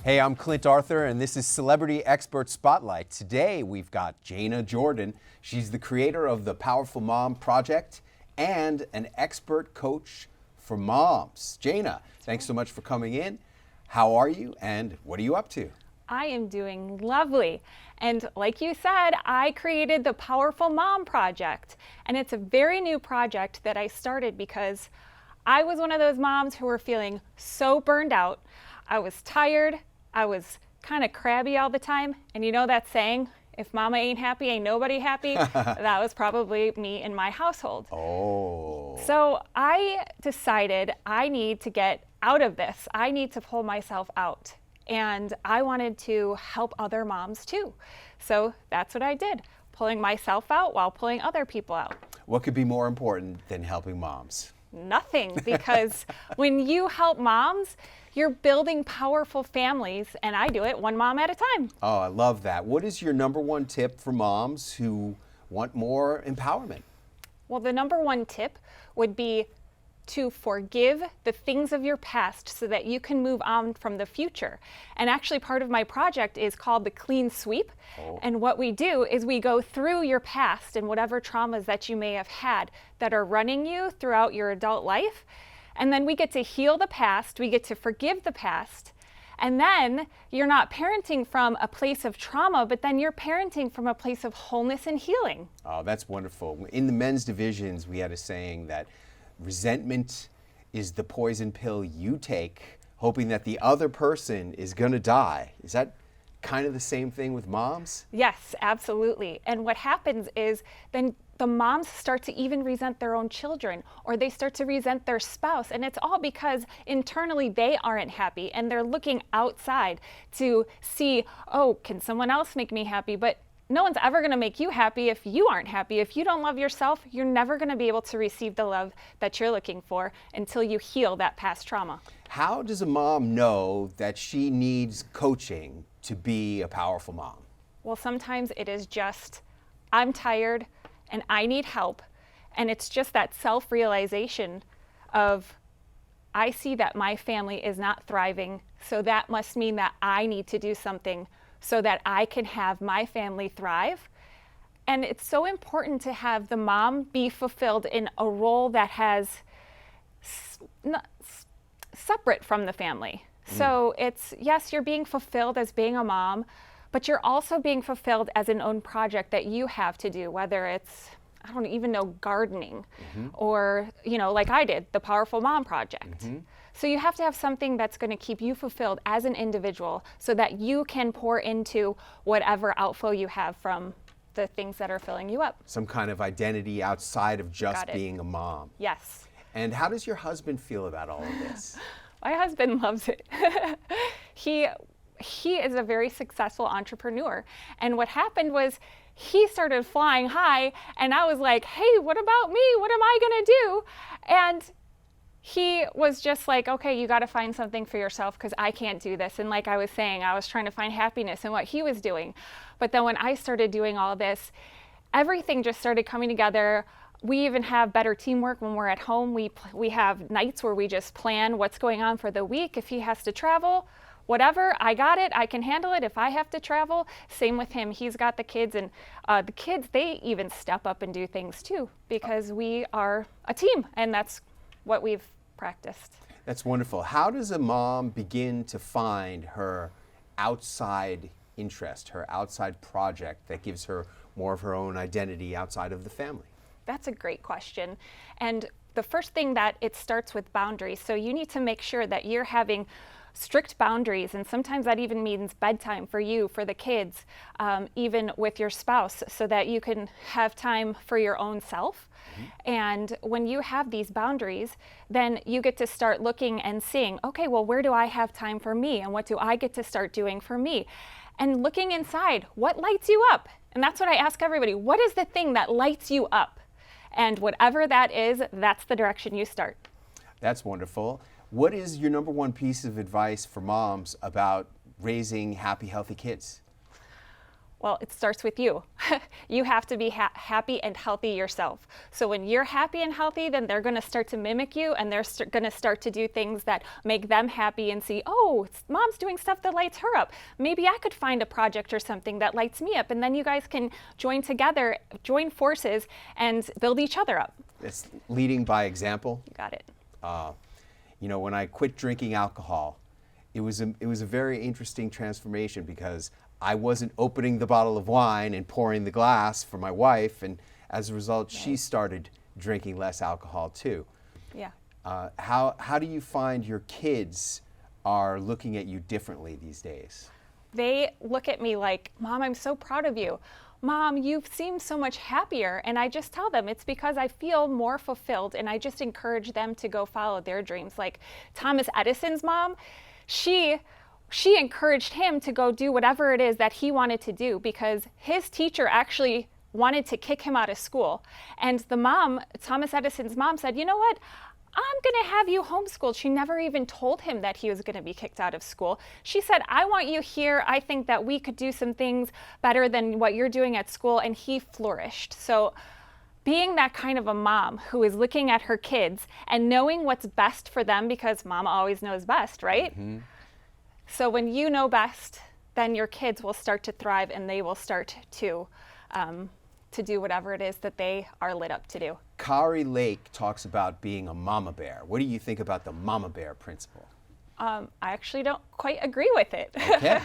Hey, I'm Clint Arthur, and this is Celebrity Expert Spotlight. Today, we've got Jaina Jordan. She's the creator of the Powerful Mom Project and an expert coach for moms. Jaina, thanks so much for coming in. How are you, and what are you up to? I am doing lovely. And like you said, I created the Powerful Mom Project. And it's a very new project that I started because I was one of those moms who were feeling so burned out. I was tired. I was kind of crabby all the time. And you know that saying, if mama ain't happy, ain't nobody happy? That was probably me in my household. Oh. So I decided I need to get out of this. I need to pull myself out. And I wanted to help other moms too. So that's what I did, pulling myself out while pulling other people out. What could be more important than helping moms? Nothing, because when you help moms, you're building powerful families, and I do it one mom at a time. Oh, I love that. What is your number one tip for moms who want more empowerment? Well, the number one tip would be to forgive the things of your past so that you can move on from the future. And actually part of my project is called the Clean Sweep. Oh. And what we do is we go through your past and whatever traumas that you may have had that are running you throughout your adult life. And then we get to heal the past, we get to forgive the past. And then you're not parenting from a place of trauma, but then you're parenting from a place of wholeness and healing. Oh, that's wonderful. In the men's divisions, we had a saying that resentment is the poison pill you take, hoping that the other person is going to die. Is that kind of the same thing with moms? Yes, absolutely. And what happens is then the moms start to even resent their own children, or they start to resent their spouse. And it's all because internally they aren't happy and they're looking outside to see, oh, can someone else make me happy? But no one's ever going to make you happy if you aren't happy. If you don't love yourself, you're never going to be able to receive the love that you're looking for until you heal that past trauma. How does a mom know that she needs coaching to be a powerful mom? Well, sometimes it is just, I'm tired and I need help. And it's just that self-realization of, I see that my family is not thriving, so that must mean that I need to do something so that I can have my family thrive. And it's so important to have the mom be fulfilled in a role that has separate from the family. So it's, yes, you're being fulfilled as being a mom, but you're also being fulfilled as an own project that you have to do, whether it's, I don't even know, gardening or, you know, like I did, the Powerful Mom Project. So you have to have something that's going to keep you fulfilled as an individual so that you can pour into whatever outflow you have from the things that are filling you up. Some kind of identity outside of just Got it. being a mom. Yes. And how does your husband feel about all of this? My husband loves it. He is a very successful entrepreneur. And what happened was he started flying high and I was like, hey, what about me? What am I going to do? And he was just like, okay, you got to find something for yourself because I can't do this. And like I was saying, I was trying to find happiness in what he was doing. But then when I started doing all this, everything just started coming together. We even have better teamwork when we're at home. We have nights where we just plan what's going on for the week. If he has to travel, whatever, I got it. I can handle it if I have to travel. Same with him. He's got the kids, and the kids, they even step up and do things too because we are a team, and that's what we've practiced. That's wonderful. How does a mom begin to find her outside interest, her outside project that gives her more of her own identity outside of the family? That's a great question. And the first thing that it starts with boundaries. So you need to make sure that you're having strict boundaries, and sometimes that even means bedtime for you, for the kids, even with your spouse, so that you can have time for your own self. And when you have these boundaries, then you get to start looking and seeing, okay, well, where do I have time for me? And what do I get to start doing for me? And looking inside, what lights you up? And that's what I ask everybody. What is the thing that lights you up? And whatever that is, that's the direction you start. That's wonderful. What is your number one piece of advice for moms about raising happy, healthy kids? Well, it starts with you. You have to be happy and healthy yourself. So when you're happy and healthy, then they're going to start to mimic you, and they're going to start to do things that make them happy and see, oh, mom's doing stuff that lights her up. Maybe I could find a project or something that lights me up, and then you guys can join together, join forces, and build each other up. It's leading by example. You got it. You know, when I quit drinking alcohol, it was a very interesting transformation, because I wasn't opening the bottle of wine and pouring the glass for my wife, and as a result, she started drinking less alcohol too. Yeah. How do you find your kids are looking at you differently these days? They look at me like, Mom, I'm so proud of you. Mom, you seem so much happier. And I just tell them it's because I feel more fulfilled, and I just encourage them to go follow their dreams. Like Thomas Edison's mom, she encouraged him to go do whatever it is that he wanted to do, because his teacher actually wanted to kick him out of school. And the mom, Thomas Edison's mom, said, you know what? I'm going to have you homeschooled. She never even told him that he was going to be kicked out of school. She said, I want you here. I think that we could do some things better than what you're doing at school. And he flourished. So being that kind of a mom who is looking at her kids and knowing what's best for them, because mom always knows best, right? Mm-hmm. So when you know best, then your kids will start to thrive, and they will start to do whatever it is that they are lit up to do. Kari Lake talks about being a mama bear. What do you think about the mama bear principle? I actually don't quite agree with it. Okay.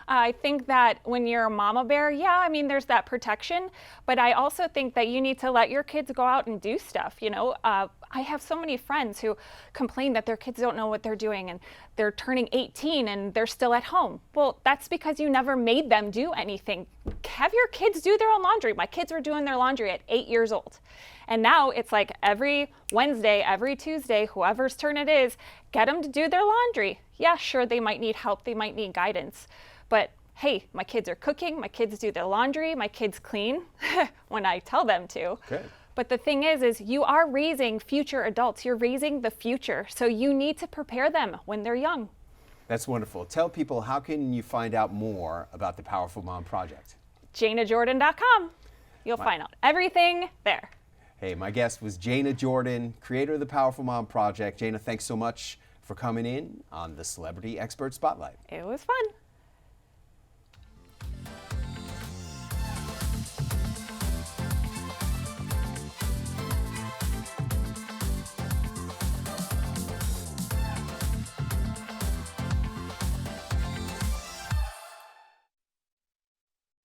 I think that when you're a mama bear, yeah, I mean, there's that protection, but I also think that you need to let your kids go out and do stuff. You know, I have so many friends who complain that their kids don't know what they're doing, and they're turning 18 and they're still at home. Well, that's because you never made them do anything. Have your kids do their own laundry. My kids were doing their laundry at 8 years old. And now it's like every Wednesday, every Tuesday, whoever's turn it is, get them to do their laundry. Yeah, sure, they might need help, they might need guidance. But hey, my kids are cooking, my kids do their laundry, my kids clean when I tell them to. Good. But the thing is you are raising future adults. You're raising the future. So you need to prepare them when they're young. That's wonderful. Tell people, how can you find out more about the Powerful Mom Project? jainajordan.com. You'll find out everything there. Hey, my guest was Jaina Jordan, creator of the Powerful Mom Project. Jaina, thanks so much for coming in on the Celebrity Expert Spotlight. It was fun.